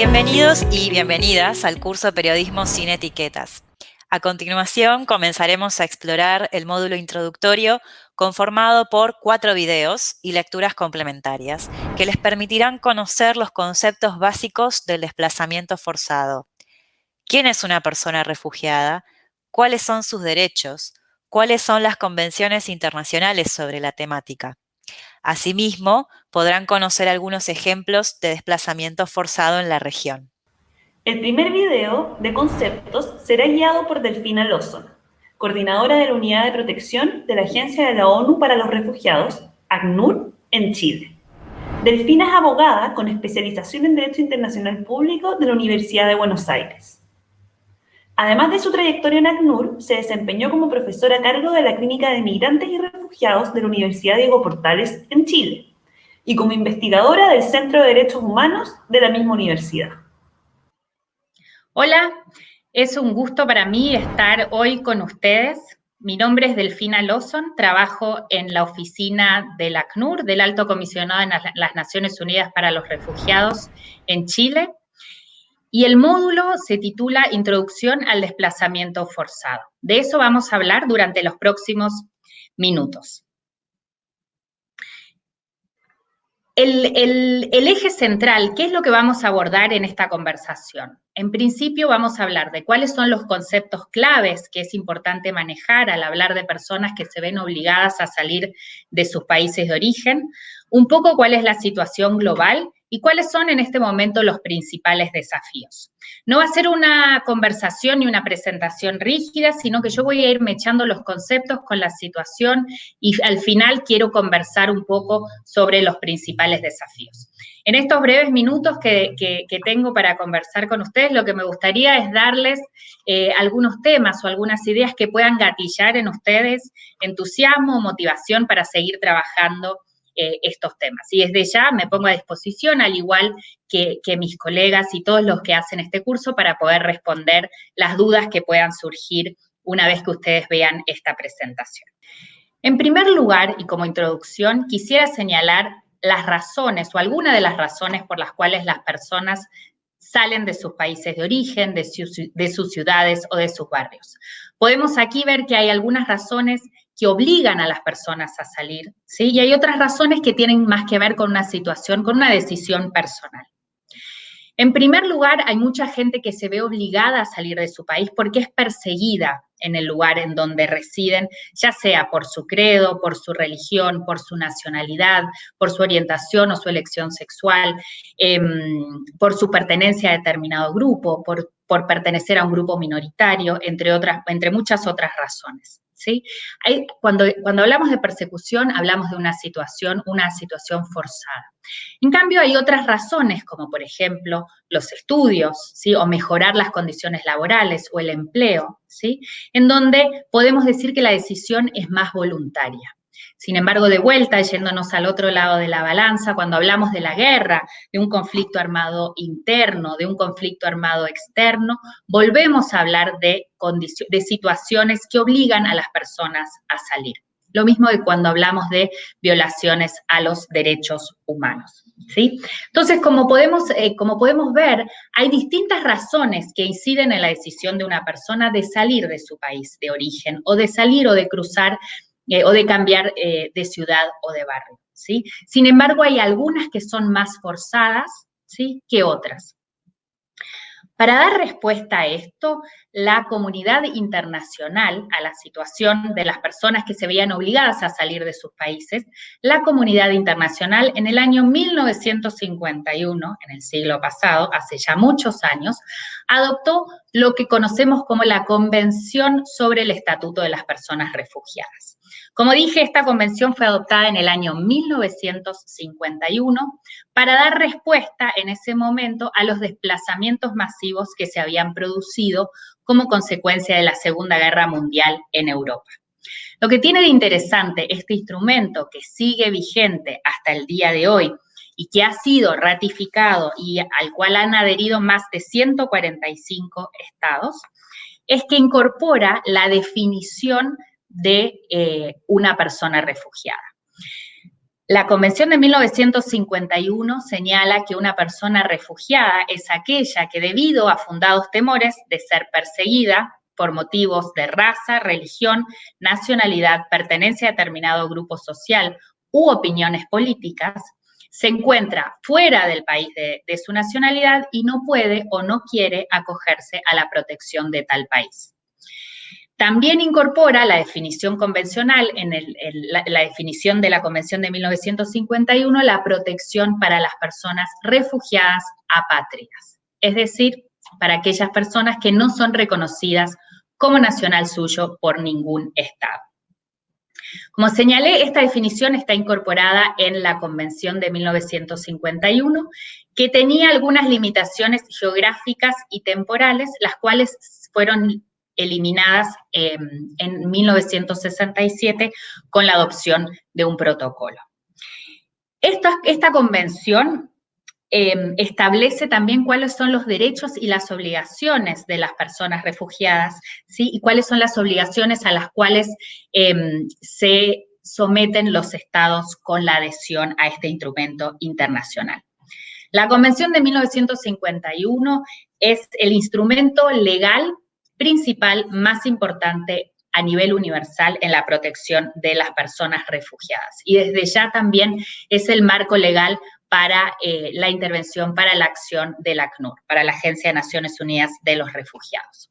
Bienvenidos y bienvenidas al curso de Periodismo sin Etiquetas. A continuación comenzaremos a explorar el módulo introductorio conformado por 4 videos y lecturas complementarias que les permitirán conocer los conceptos básicos del desplazamiento forzado. ¿Quién es una persona refugiada? ¿Cuáles son sus derechos? ¿Cuáles son las convenciones internacionales sobre la temática? Asimismo, podrán conocer algunos ejemplos de desplazamiento forzado en la región. El primer video de conceptos será guiado por Delfina Lawson, coordinadora de la Unidad de Protección de la Agencia de la ONU para los Refugiados, ACNUR, en Chile. Delfina es abogada con especialización en Derecho Internacional Público de la Universidad de Buenos Aires. Además de su trayectoria en ACNUR, se desempeñó como profesora a cargo de la Clínica de Migrantes y Refugiados de la Universidad Diego Portales en Chile y como investigadora del Centro de Derechos Humanos de la misma universidad. Hola, es un gusto para mí estar hoy con ustedes. Mi nombre es Delfina Lawson, trabajo en la oficina del ACNUR, del Alto Comisionado de las Naciones Unidas para los Refugiados en Chile, y el módulo se titula Introducción al desplazamiento forzado. De eso vamos a hablar durante los próximos minutos. El eje central, ¿qué es lo que vamos a abordar en esta conversación? En principio vamos a hablar de cuáles son los conceptos claves que es importante manejar al hablar de personas que se ven obligadas a salir de sus países de origen, un poco cuál es la situación global y cuáles son en este momento los principales desafíos. No va a ser una conversación ni una presentación rígida, sino que yo voy a irme echando los conceptos con la situación y al final quiero conversar un poco sobre los principales desafíos. En estos breves minutos que tengo para conversar con ustedes, lo que me gustaría es darles algunos temas o algunas ideas que puedan gatillar en ustedes entusiasmo o motivación para seguir trabajando estos temas. Y desde ya me pongo a disposición, al igual que mis colegas y todos los que hacen este curso, para poder responder las dudas que puedan surgir una vez que ustedes vean esta presentación. En primer lugar, y como introducción, quisiera señalar las razones o algunas de las razones por las cuales las personas salen de sus países de origen, de sus ciudades o de sus barrios. Podemos aquí ver que hay algunas razones que obligan a las personas a salir, ¿sí? Y hay otras razones que tienen más que ver con una situación, con una decisión personal. En primer lugar, hay mucha gente que se ve obligada a salir de su país porque es perseguida en el lugar en donde residen, ya sea por su credo, por su religión, por su nacionalidad, por su orientación o su elección sexual, por su pertenencia a determinado grupo, por pertenecer a un grupo minoritario, entre muchas otras razones. ¿Sí? Cuando hablamos de persecución, hablamos de una situación forzada. En cambio, hay otras razones, como por ejemplo los estudios, ¿sí? O mejorar las condiciones laborales o el empleo, ¿sí? En donde podemos decir que la decisión es más voluntaria. Sin embargo, de vuelta, yéndonos al otro lado de la balanza, cuando hablamos de la guerra, de un conflicto armado interno, de un conflicto armado externo, volvemos a hablar de situaciones que obligan a las personas a salir. Lo mismo que cuando hablamos de violaciones a los derechos humanos, ¿sí? Entonces, como podemos ver, hay distintas razones que inciden en la decisión de una persona de salir de su país de origen, o de salir o de cruzar, o de cambiar de ciudad o de barrio, ¿sí? Sin embargo, hay algunas que son más forzadas, ¿sí?, que otras. Para dar respuesta a esto, la comunidad internacional, a la situación de las personas que se veían obligadas a salir de sus países, la comunidad internacional en el año 1951, en el siglo pasado, hace ya muchos años, adoptó lo que conocemos como la Convención sobre el Estatuto de las Personas Refugiadas. Como dije, esta convención fue adoptada en el año 1951 para dar respuesta en ese momento a los desplazamientos masivos que se habían producido como consecuencia de la Segunda Guerra Mundial en Europa. Lo que tiene de interesante este instrumento, que sigue vigente hasta el día de hoy y que ha sido ratificado y al cual han adherido más de 145 estados, es que incorpora la definición de una persona refugiada. La Convención de 1951 señala que una persona refugiada es aquella que, debido a fundados temores de ser perseguida por motivos de raza, religión, nacionalidad, pertenencia a determinado grupo social u opiniones políticas, se encuentra fuera del país de su nacionalidad y no puede o no quiere acogerse a la protección de tal país. También incorpora la definición convencional, la definición de la Convención de 1951, la protección para las personas refugiadas apátridas, es decir, para aquellas personas que no son reconocidas como nacional suyo por ningún Estado. Como señalé, esta definición está incorporada en la Convención de 1951, que tenía algunas limitaciones geográficas y temporales, las cuales fueron eliminadas en 1967 con la adopción de un protocolo. Esta convención establece también cuáles son los derechos y las obligaciones de las personas refugiadas, ¿sí? Y cuáles son las obligaciones a las cuales se someten los estados con la adhesión a este instrumento internacional. La Convención de 1951 es el instrumento legal principal más importante a nivel universal en la protección de las personas refugiadas. Y desde ya también es el marco legal para la intervención, para la acción del ACNUR, para la Agencia de Naciones Unidas de los Refugiados.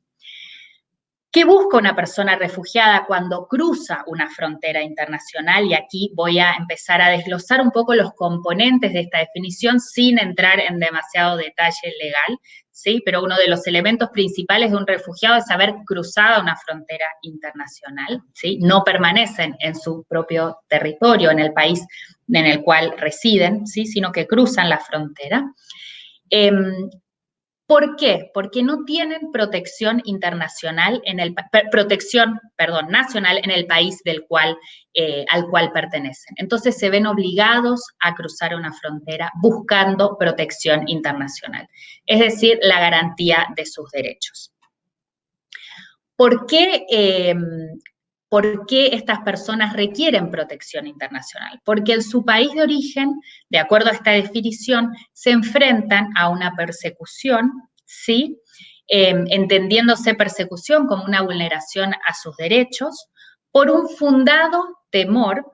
¿Qué busca una persona refugiada cuando cruza una frontera internacional? Y aquí voy a empezar a desglosar un poco los componentes de esta definición sin entrar en demasiado detalle legal, ¿sí? Pero uno de los elementos principales de un refugiado es haber cruzado una frontera internacional, ¿sí? No permanecen en su propio territorio, en el país en el cual residen, ¿sí? Sino que cruzan la frontera. ¿Por qué? Porque no tienen protección internacional, nacional en el país al cual pertenecen. Entonces se ven obligados a cruzar una frontera buscando protección internacional, es decir, la garantía de sus derechos. ¿Por qué estas personas requieren protección internacional? Porque en su país de origen, de acuerdo a esta definición, se enfrentan a una persecución, ¿sí? Entendiéndose persecución como una vulneración a sus derechos, por un fundado temor,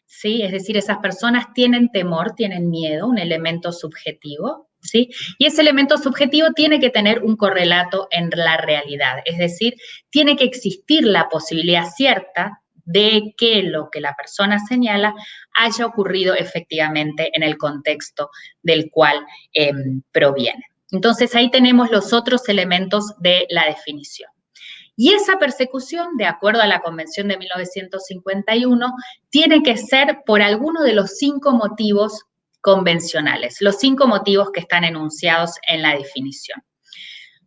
¿sí? Es decir, esas personas tienen temor, tienen miedo, un elemento subjetivo, ¿sí? Y ese elemento subjetivo tiene que tener un correlato en la realidad, es decir, tiene que existir la posibilidad cierta de que lo que la persona señala haya ocurrido efectivamente en el contexto del cual proviene. Entonces ahí tenemos los otros elementos de la definición. Y esa persecución, de acuerdo a la Convención de 1951, tiene que ser por alguno de los 5 motivos convencionales, los 5 motivos que están enunciados en la definición.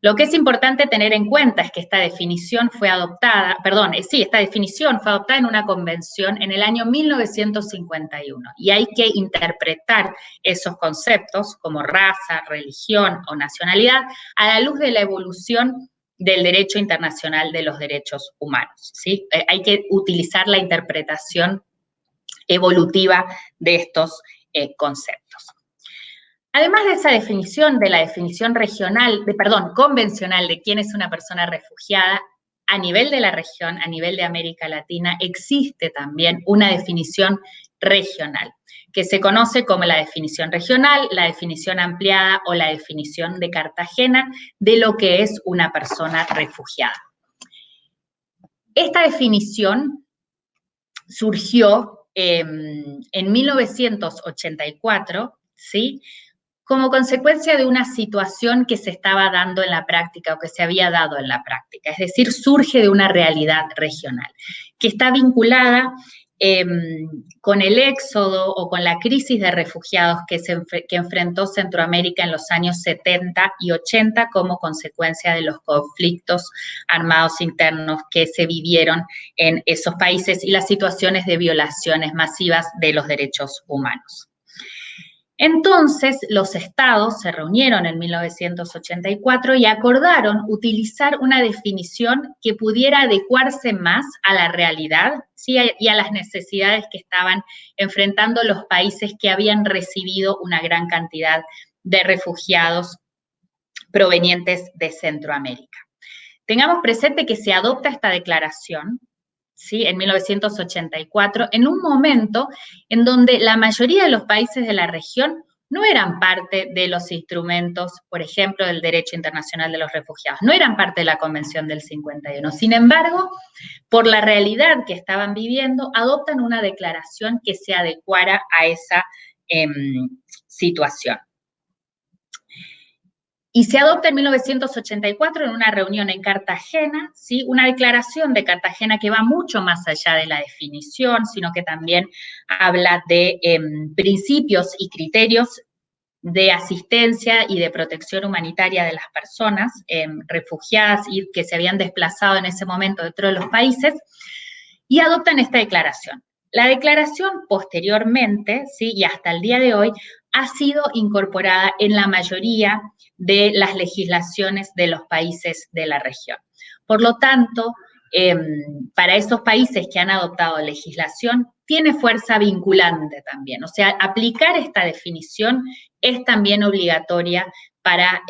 Lo que es importante tener en cuenta es que esta definición fue adoptada en una convención en el año 1951 y hay que interpretar esos conceptos como raza, religión o nacionalidad a la luz de la evolución del derecho internacional de los derechos humanos, ¿sí? Hay que utilizar la interpretación evolutiva de estos conceptos. Además de esa definición, de la definición convencional de quién es una persona refugiada, a nivel de la región, a nivel de América Latina, existe también una definición regional, que se conoce como la definición regional, la definición ampliada o la definición de Cartagena de lo que es una persona refugiada. Esta definición surgió en 1984, ¿sí? Como consecuencia de una situación que se estaba dando en la práctica o que se había dado en la práctica, es decir, surge de una realidad regional, que está vinculada con el éxodo o con la crisis de refugiados que enfrentó Centroamérica en los años 70 y 80 como consecuencia de los conflictos armados internos que se vivieron en esos países y las situaciones de violaciones masivas de los derechos humanos. Entonces, los estados se reunieron en 1984 y acordaron utilizar una definición que pudiera adecuarse más a la realidad, ¿sí?, y a las necesidades que estaban enfrentando los países que habían recibido una gran cantidad de refugiados provenientes de Centroamérica. Tengamos presente que se adopta esta declaración, ¿sí?, en 1984, en un momento en donde la mayoría de los países de la región no eran parte de los instrumentos, por ejemplo, del derecho internacional de los refugiados, no eran parte de la Convención del 51. Sin embargo, por la realidad que estaban viviendo, adoptan una declaración que se adecuara a esa situación. Y se adopta en 1984 en una reunión en Cartagena, ¿sí?, una declaración de Cartagena que va mucho más allá de la definición, sino que también habla de principios y criterios de asistencia y de protección humanitaria de las personas refugiadas y que se habían desplazado en ese momento dentro de los países, y adoptan esta declaración. La declaración posteriormente, ¿sí?, y hasta el día de hoy, ha sido incorporada en la mayoría de las legislaciones de los países de la región. Por lo tanto, para esos países que han adoptado legislación, tiene fuerza vinculante también. O sea, aplicar esta definición es también obligatoria para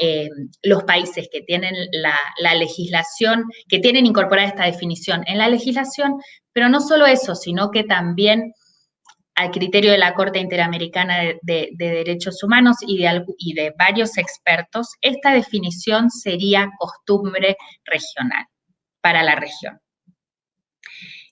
los países que tienen la legislación, que tienen incorporada esta definición en la legislación, pero no solo eso, sino que también al criterio de la Corte Interamericana de Derechos Humanos y de varios expertos, esta definición sería costumbre regional para la región.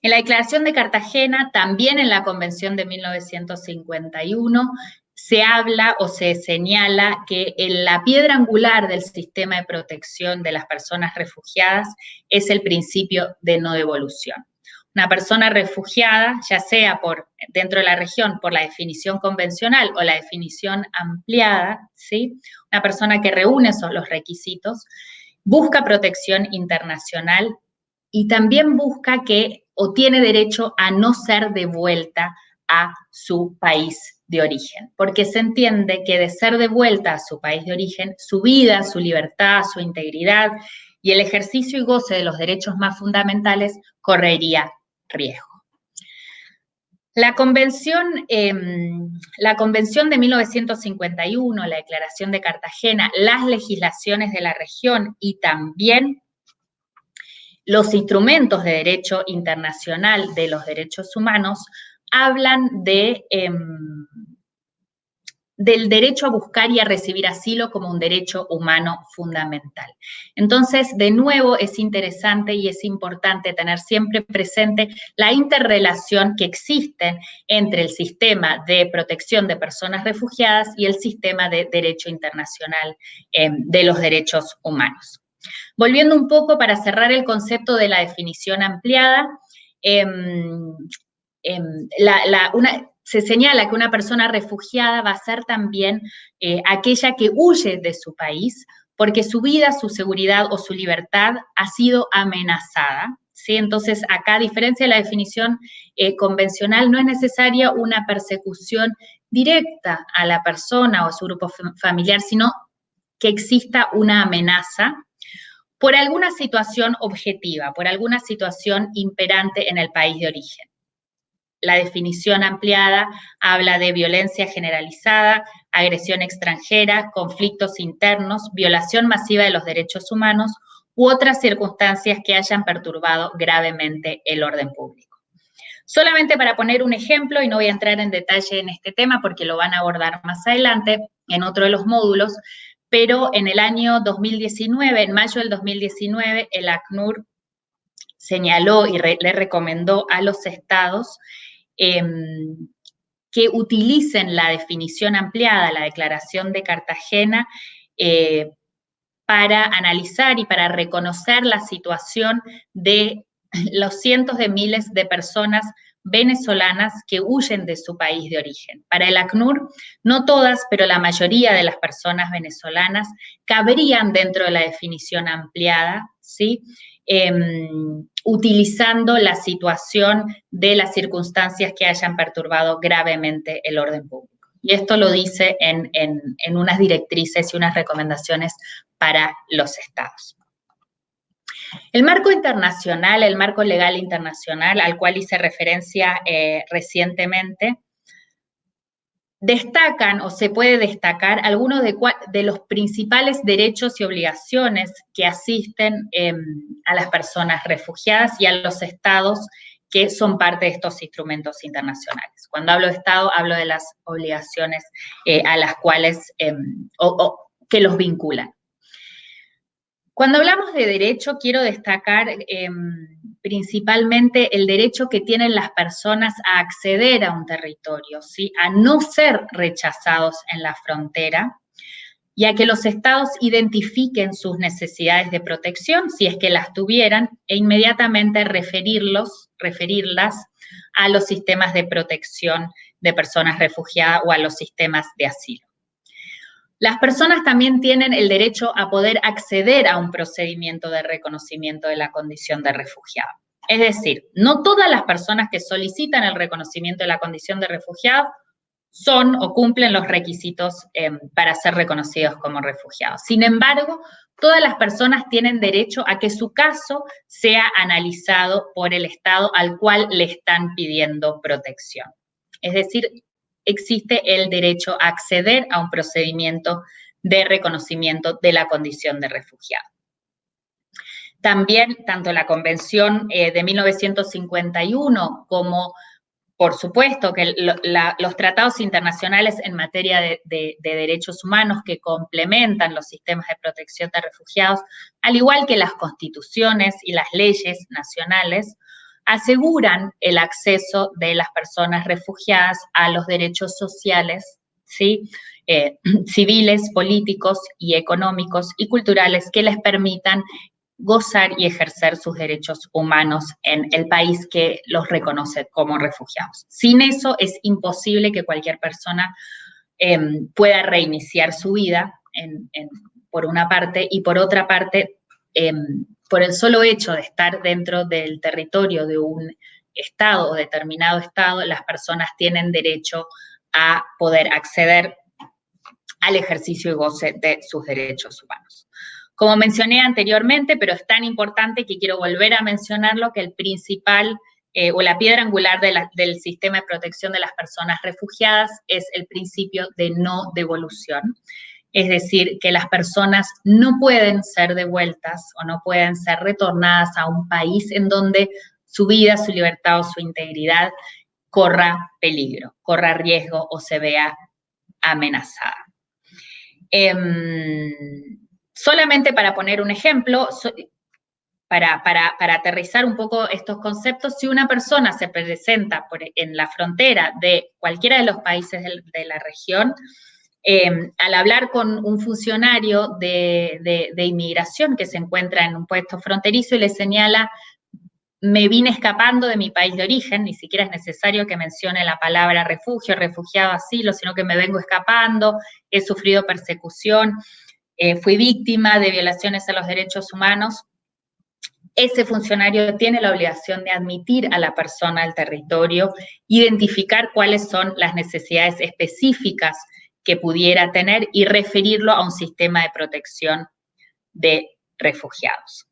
En la Declaración de Cartagena, también en la Convención de 1951, se habla o se señala que la piedra angular del sistema de protección de las personas refugiadas es el principio de no devolución. Una persona refugiada, ya sea dentro de la región por la definición convencional o la definición ampliada, ¿sí?, una persona que reúne los requisitos, busca protección internacional y también busca o tiene derecho a no ser devuelta a su país de origen, porque se entiende que de ser devuelta a su país de origen, su vida, su libertad, su integridad y el ejercicio y goce de los derechos más fundamentales correría riesgo. La convención de 1951, la Declaración de Cartagena, las legislaciones de la región y también los instrumentos de derecho internacional de los derechos humanos hablan del derecho a buscar y a recibir asilo como un derecho humano fundamental. Entonces, de nuevo, es interesante y es importante tener siempre presente la interrelación que existe entre el sistema de protección de personas refugiadas y el sistema de derecho internacional de los derechos humanos. Volviendo un poco para cerrar el concepto de la definición ampliada, se señala que una persona refugiada va a ser también aquella que huye de su país porque su vida, su seguridad o su libertad ha sido amenazada, ¿sí? Entonces, acá, a diferencia de la definición convencional, no es necesaria una persecución directa a la persona o a su grupo familiar, sino que exista una amenaza por alguna situación objetiva, por alguna situación imperante en el país de origen. La definición ampliada habla de violencia generalizada, agresión extranjera, conflictos internos, violación masiva de los derechos humanos u otras circunstancias que hayan perturbado gravemente el orden público. Solamente para poner un ejemplo, y no voy a entrar en detalle en este tema porque lo van a abordar más adelante en otro de los módulos, pero en el año 2019, en mayo del 2019, el ACNUR señaló y le recomendó a los estados que utilicen la definición ampliada, la Declaración de Cartagena, para analizar y para reconocer la situación de los cientos de miles de personas venezolanas que huyen de su país de origen. Para el ACNUR, no todas, pero la mayoría de las personas venezolanas cabrían dentro de la definición ampliada, ¿sí?, utilizando la situación de las circunstancias que hayan perturbado gravemente el orden público. Y esto lo dice en unas directrices y unas recomendaciones para los estados. El marco internacional, el marco legal internacional al cual hice referencia recientemente, destacan o se puede destacar algunos de los principales derechos y obligaciones que asisten a las personas refugiadas y a los estados que son parte de estos instrumentos internacionales. Cuando hablo de Estado, hablo de las obligaciones a las cuales, que los vinculan. Cuando hablamos de derecho, quiero destacar principalmente el derecho que tienen las personas a acceder a un territorio, ¿sí? A no ser rechazados en la frontera y a que los estados identifiquen sus necesidades de protección, si es que las tuvieran, e inmediatamente referirlas a los sistemas de protección de personas refugiadas o a los sistemas de asilo. Las personas también tienen el derecho a poder acceder a un procedimiento de reconocimiento de la condición de refugiado. Es decir, no todas las personas que solicitan el reconocimiento de la condición de refugiado son o cumplen los requisitos para ser reconocidos como refugiados. Sin embargo, todas las personas tienen derecho a que su caso sea analizado por el Estado al cual le están pidiendo protección. Es decir, existe el derecho a acceder a un procedimiento de reconocimiento de la condición de refugiado. También, tanto la Convención de 1951 como, por supuesto, que los tratados internacionales en materia de derechos humanos que complementan los sistemas de protección de refugiados, al igual que las constituciones y las leyes nacionales, aseguran el acceso de las personas refugiadas a los derechos sociales, ¿sí? Civiles, políticos y económicos y culturales que les permitan gozar y ejercer sus derechos humanos en el país que los reconoce como refugiados. Sin eso es imposible que cualquier persona pueda reiniciar su vida, por una parte, y por otra parte, por el solo hecho de estar dentro del territorio de un estado o determinado estado, las personas tienen derecho a poder acceder al ejercicio y goce de sus derechos humanos. Como mencioné anteriormente, pero es tan importante que quiero volver a mencionarlo, que el principal o la piedra angular del sistema de protección de las personas refugiadas es el principio de no devolución. Es decir, que las personas no pueden ser devueltas o no pueden ser retornadas a un país en donde su vida, su libertad o su integridad corra peligro, corra riesgo o se vea amenazada. Solamente para poner un ejemplo, para aterrizar un poco estos conceptos, si una persona se presenta en la frontera de cualquiera de los países de la región, al hablar con un funcionario de inmigración que se encuentra en un puesto fronterizo y le señala, me vine escapando de mi país de origen, ni siquiera es necesario que mencione la palabra refugio, refugiado, asilo, sino que me vengo escapando, he sufrido persecución, fui víctima de violaciones a los derechos humanos, ese funcionario tiene la obligación de admitir a la persona al territorio, identificar cuáles son las necesidades específicas que pudiera tener y referirlo a un sistema de protección de refugiados.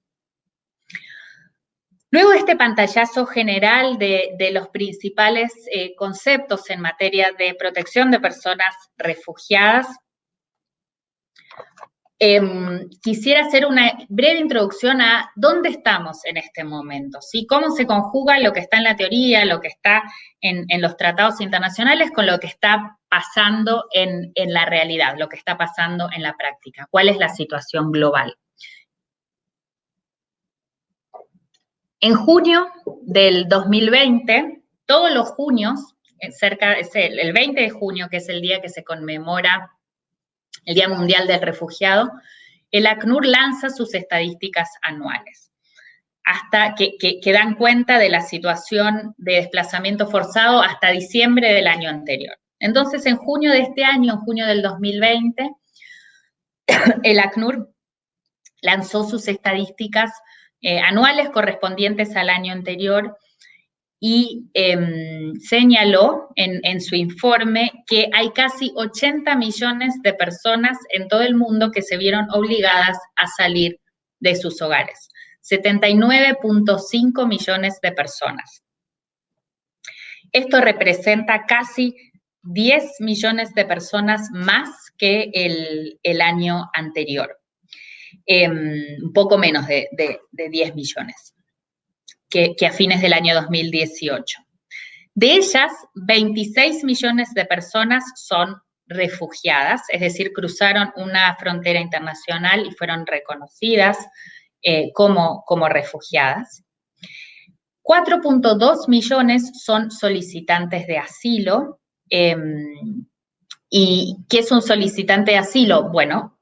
Luego de este pantallazo general de los principales conceptos en materia de protección de personas refugiadas, quisiera hacer una breve introducción a dónde estamos en este momento, ¿sí? Cómo se conjuga lo que está en la teoría, lo que está en los tratados internacionales con lo que está pasando en la realidad, lo que está pasando en la práctica. ¿Cuál es la situación global? En junio del 2020, todos los junios, el 20 de junio, que es el día que se conmemora el Día Mundial del Refugiado, el ACNUR lanza sus estadísticas anuales, hasta que dan cuenta de la situación de desplazamiento forzado hasta diciembre del año anterior. Entonces, en junio de este año, en junio del 2020, el ACNUR lanzó sus estadísticas anuales correspondientes al año anterior y señaló en su informe que hay casi 80 millones de personas en todo el mundo que se vieron obligadas a salir de sus hogares. 79.5 millones de personas. Esto representa casi 10 millones de personas más que el año anterior. Un poco menos de 10 millones que a fines del año 2018. De ellas, 26 millones de personas son refugiadas, es decir, cruzaron una frontera internacional y fueron reconocidas como refugiadas. 4.2 millones son solicitantes de asilo. ¿Y qué es un solicitante de asilo? Bueno,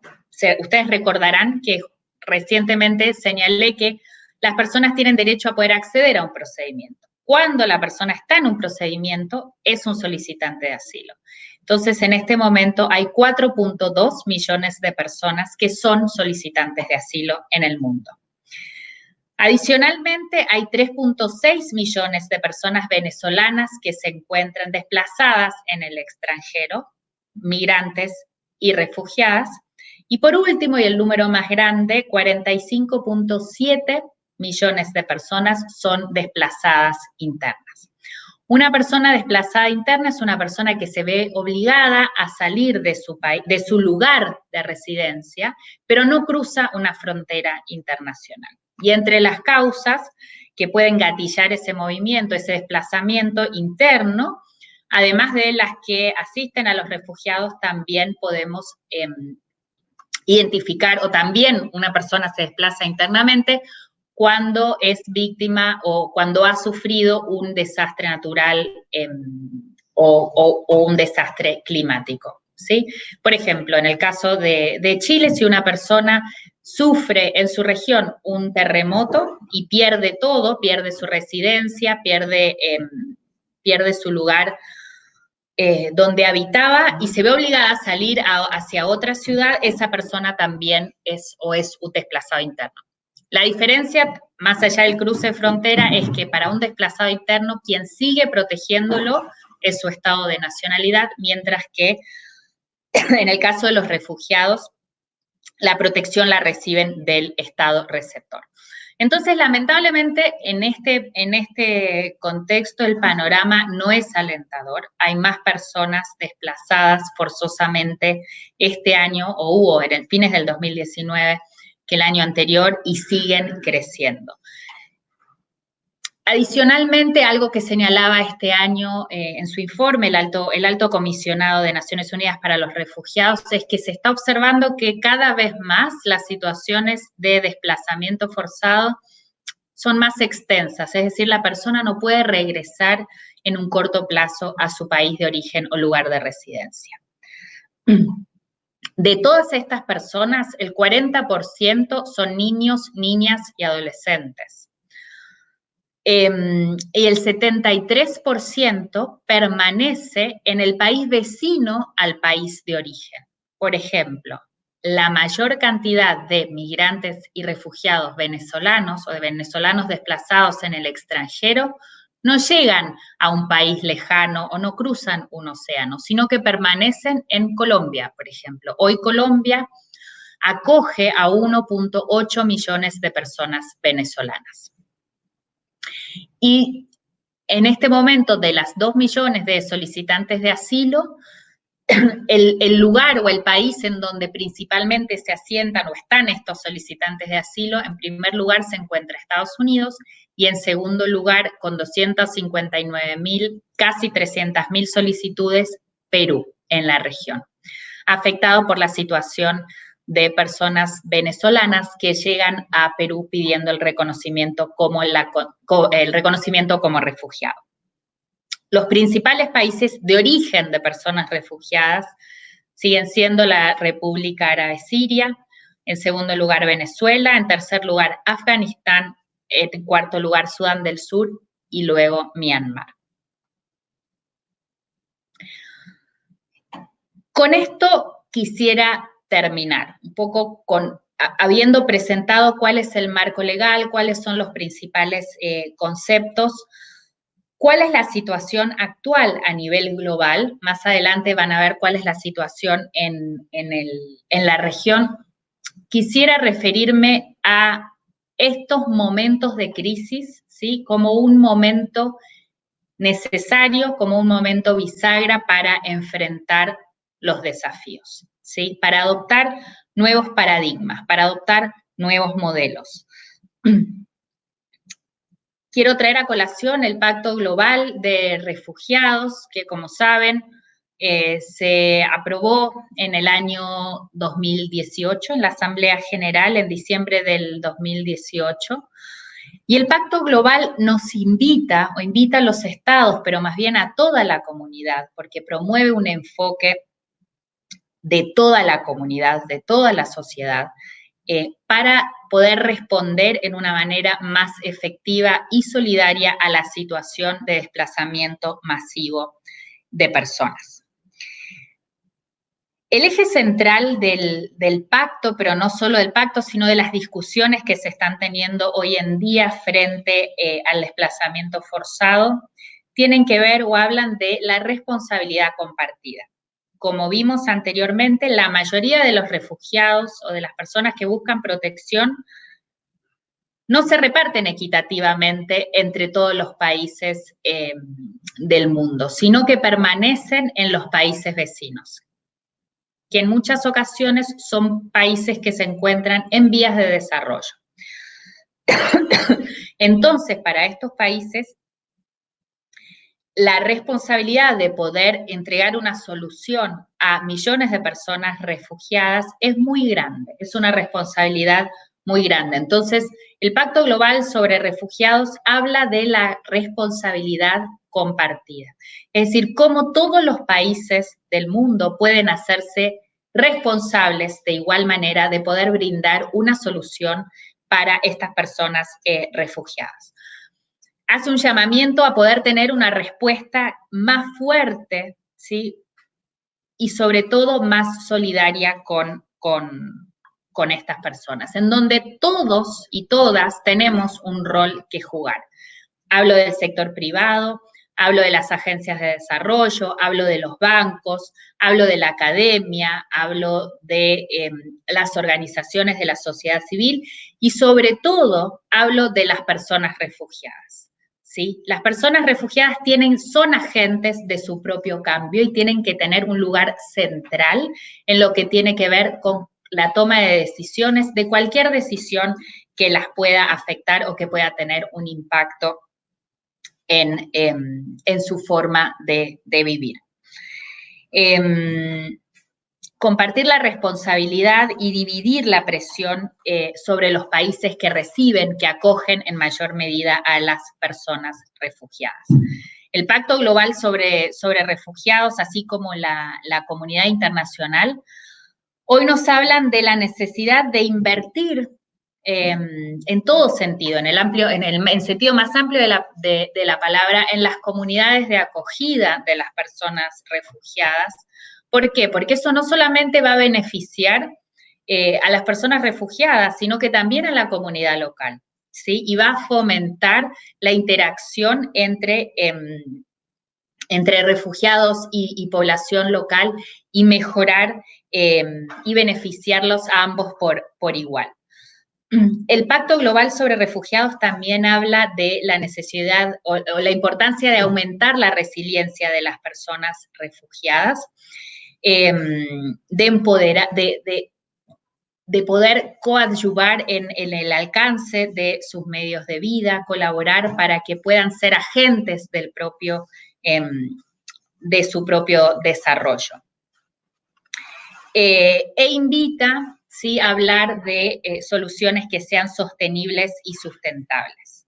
ustedes recordarán que recientemente señalé que las personas tienen derecho a poder acceder a un procedimiento. Cuando la persona está en un procedimiento, es un solicitante de asilo. Entonces, en este momento hay 4.2 millones de personas que son solicitantes de asilo en el mundo. Adicionalmente, hay 3.6 millones de personas venezolanas que se encuentran desplazadas en el extranjero, migrantes y refugiadas. Y por último, y el número más grande, 45.7 millones de personas son desplazadas internas. Una persona desplazada interna es una persona que se ve obligada a salir de su país, de su lugar de residencia, pero no cruza una frontera internacional. Y entre las causas que pueden gatillar ese movimiento, ese desplazamiento interno, además de las que asisten a los refugiados, también podemos identificar, o también una persona se desplaza internamente cuando es víctima o cuando ha sufrido un desastre natural o un desastre climático, ¿sí? Por ejemplo, en el caso de Chile, si una persona sufre en su región un terremoto y pierde todo, pierde su residencia, pierde su lugar donde habitaba y se ve obligada a salir hacia otra ciudad, esa persona también es un desplazado interno. La diferencia, más allá del cruce de frontera, es que para un desplazado interno, quien sigue protegiéndolo es su estado de nacionalidad, mientras que en el caso de los refugiados, la protección la reciben del estado receptor. Entonces, lamentablemente, en este contexto el panorama no es alentador. Hay más personas desplazadas forzosamente este año, o hubo en el fines del 2019, que el año anterior, y siguen creciendo. Adicionalmente, algo que señalaba este año en su informe el alto comisionado de Naciones Unidas para los Refugiados es que se está observando que cada vez más las situaciones de desplazamiento forzado son más extensas, es decir, la persona no puede regresar en un corto plazo a su país de origen o lugar de residencia. De todas estas personas, el 40% son niños, niñas y adolescentes. Y el 73% permanece en el país vecino al país de origen. Por ejemplo, la mayor cantidad de migrantes y refugiados venezolanos o de venezolanos desplazados en el extranjero no llegan a un país lejano o no cruzan un océano, sino que permanecen en Colombia, por ejemplo. Hoy Colombia acoge a 1.8 millones de personas venezolanas. Y en este momento, de las 2 millones de solicitantes de asilo, el lugar o el país en donde principalmente se asientan o están estos solicitantes de asilo, en primer lugar se encuentra Estados Unidos y en segundo lugar, con 259.000, casi 300.000 solicitudes, Perú, en la región, afectado por la situación de personas venezolanas que llegan a Perú pidiendo el reconocimiento como refugiado. Los principales países de origen de personas refugiadas siguen siendo la República Árabe Siria, en segundo lugar Venezuela, en tercer lugar Afganistán, en cuarto lugar Sudán del Sur y luego Myanmar. Con esto quisiera terminar, un poco habiendo presentado cuál es el marco legal, cuáles son los principales conceptos. ¿Cuál es la situación actual a nivel global? Más adelante van a ver cuál es la situación en la región. Quisiera referirme a estos momentos de crisis, ¿sí? Como un momento necesario, como un momento bisagra para enfrentar los desafíos, ¿sí? Para adoptar nuevos paradigmas, para adoptar nuevos modelos. Quiero traer a colación el Pacto Global de Refugiados, que como saben, se aprobó en el año 2018, en la Asamblea General, en diciembre del 2018. Y el Pacto Global nos invita, o invita a los estados, pero más bien a toda la comunidad, porque promueve un enfoque de toda la comunidad, de toda la sociedad, para poder responder en una manera más efectiva y solidaria a la situación de desplazamiento masivo de personas. El eje central del pacto, pero no solo del pacto, sino de las discusiones que se están teniendo hoy en día frente al desplazamiento forzado, tienen que ver o hablan de la responsabilidad compartida. Como vimos anteriormente, la mayoría de los refugiados o de las personas que buscan protección no se reparten equitativamente entre todos los países del mundo, sino que permanecen en los países vecinos, que en muchas ocasiones son países que se encuentran en vías de desarrollo. Entonces, para estos países, la responsabilidad de poder entregar una solución a millones de personas refugiadas es muy grande, es una responsabilidad muy grande. Entonces, el Pacto Global sobre Refugiados habla de la responsabilidad compartida, es decir, cómo todos los países del mundo pueden hacerse responsables de igual manera de poder brindar una solución para estas personas refugiadas. Hace un llamamiento a poder tener una respuesta más fuerte, ¿sí? Y sobre todo más solidaria con estas personas, en donde todos y todas tenemos un rol que jugar. Hablo del sector privado, hablo de las agencias de desarrollo, hablo de los bancos, hablo de la academia, hablo de las organizaciones de la sociedad civil y sobre todo hablo de las personas refugiadas. ¿Sí? Las personas refugiadas son agentes de su propio cambio y tienen que tener un lugar central en lo que tiene que ver con la toma de decisiones, de cualquier decisión que las pueda afectar o que pueda tener un impacto en su forma de vivir. Compartir la responsabilidad y dividir la presión sobre los países que reciben, que acogen en mayor medida a las personas refugiadas. El Pacto Global sobre Refugiados, así como la comunidad internacional, hoy nos hablan de la necesidad de invertir en todo sentido, en el sentido más amplio de la palabra, en las comunidades de acogida de las personas refugiadas. ¿Por qué? Porque eso no solamente va a beneficiar a las personas refugiadas, sino que también a la comunidad local, ¿sí? Y va a fomentar la interacción entre refugiados y población local y mejorar y beneficiarlos a ambos por igual. El Pacto Global sobre Refugiados también habla de la necesidad o la importancia de aumentar la resiliencia de las personas refugiadas, de poder coadyuvar en el alcance de sus medios de vida, colaborar para que puedan ser agentes de su propio desarrollo. Invita, ¿sí?, a hablar de soluciones que sean sostenibles y sustentables.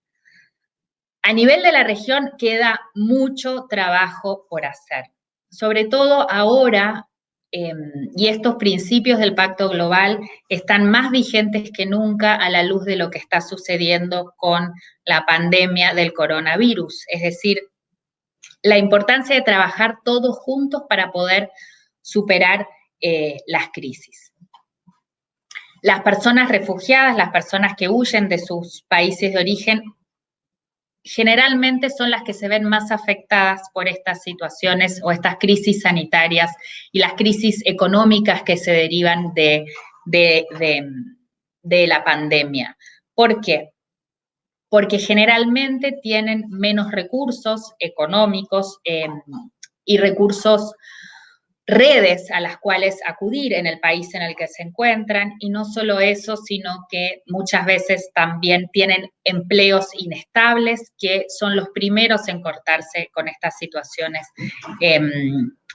A nivel de la región queda mucho trabajo por hacer, sobre todo ahora, y estos principios del Pacto Global están más vigentes que nunca a la luz de lo que está sucediendo con la pandemia del coronavirus, es decir, la importancia de trabajar todos juntos para poder superar las crisis. Las personas refugiadas, las personas que huyen de sus países de origen, generalmente son las que se ven más afectadas por estas situaciones o estas crisis sanitarias y las crisis económicas que se derivan de la pandemia. ¿Por qué? Porque generalmente tienen menos recursos económicos y recursos, redes a las cuales acudir en el país en el que se encuentran, y no solo eso, sino que muchas veces también tienen empleos inestables, que son los primeros en cortarse con estas situaciones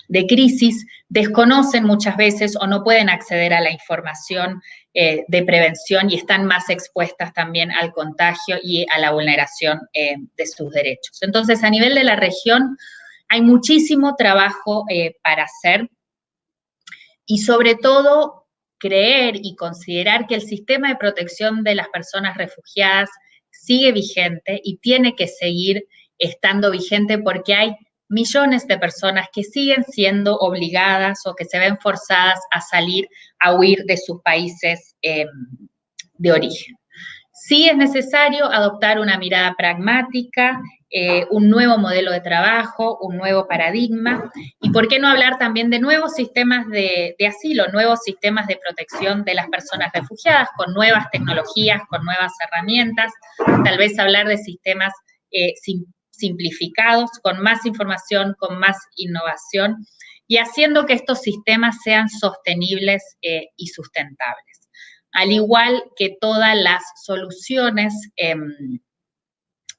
de crisis, desconocen muchas veces o no pueden acceder a la información de prevención y están más expuestas también al contagio y a la vulneración de sus derechos. Entonces, a nivel de la región, hay muchísimo trabajo para hacer y sobre todo creer y considerar que el sistema de protección de las personas refugiadas sigue vigente y tiene que seguir estando vigente porque hay millones de personas que siguen siendo obligadas o que se ven forzadas a salir, a huir de sus países de origen. Sí es necesario adoptar una mirada pragmática, un nuevo modelo de trabajo, un nuevo paradigma, y por qué no hablar también de nuevos sistemas de asilo, nuevos sistemas de protección de las personas refugiadas, con nuevas tecnologías, con nuevas herramientas, tal vez hablar de sistemas simplificados, con más información, con más innovación, y haciendo que estos sistemas sean sostenibles y sustentables. Al igual que todas las soluciones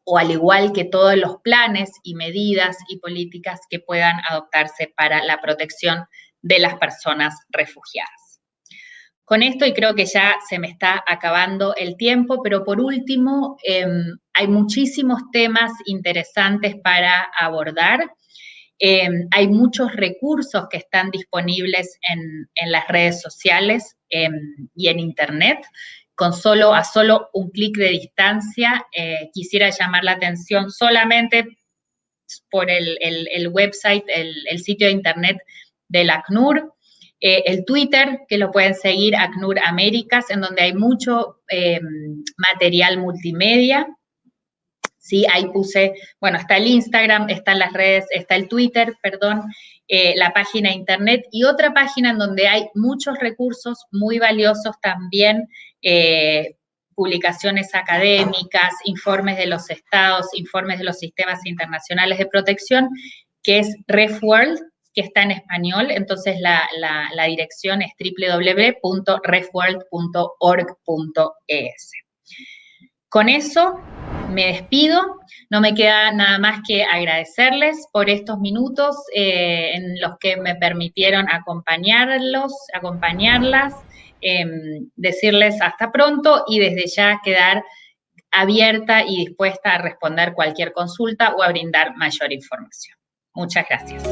o al igual que todos los planes y medidas y políticas que puedan adoptarse para la protección de las personas refugiadas. Con esto, y creo que ya se me está acabando el tiempo, pero por último, hay muchísimos temas interesantes para abordar. Hay muchos recursos que están disponibles en las redes sociales y en Internet. A solo un clic de distancia, quisiera llamar la atención solamente por el website, el sitio de Internet del ACNUR, el Twitter, que lo pueden seguir, ACNUR Américas, en donde hay mucho material multimedia. Sí, ahí puse, bueno, está el Instagram, están las redes, está el Twitter, perdón, la página de Internet y otra página en donde hay muchos recursos muy valiosos también, publicaciones académicas, informes de los estados, informes de los sistemas internacionales de protección, que es RefWorld, que está en español, entonces la dirección es www.refworld.org.es. Con eso me despido, no me queda nada más que agradecerles por estos minutos en los que me permitieron acompañarlas, decirles hasta pronto y desde ya quedar abierta y dispuesta a responder cualquier consulta o a brindar mayor información. Muchas gracias.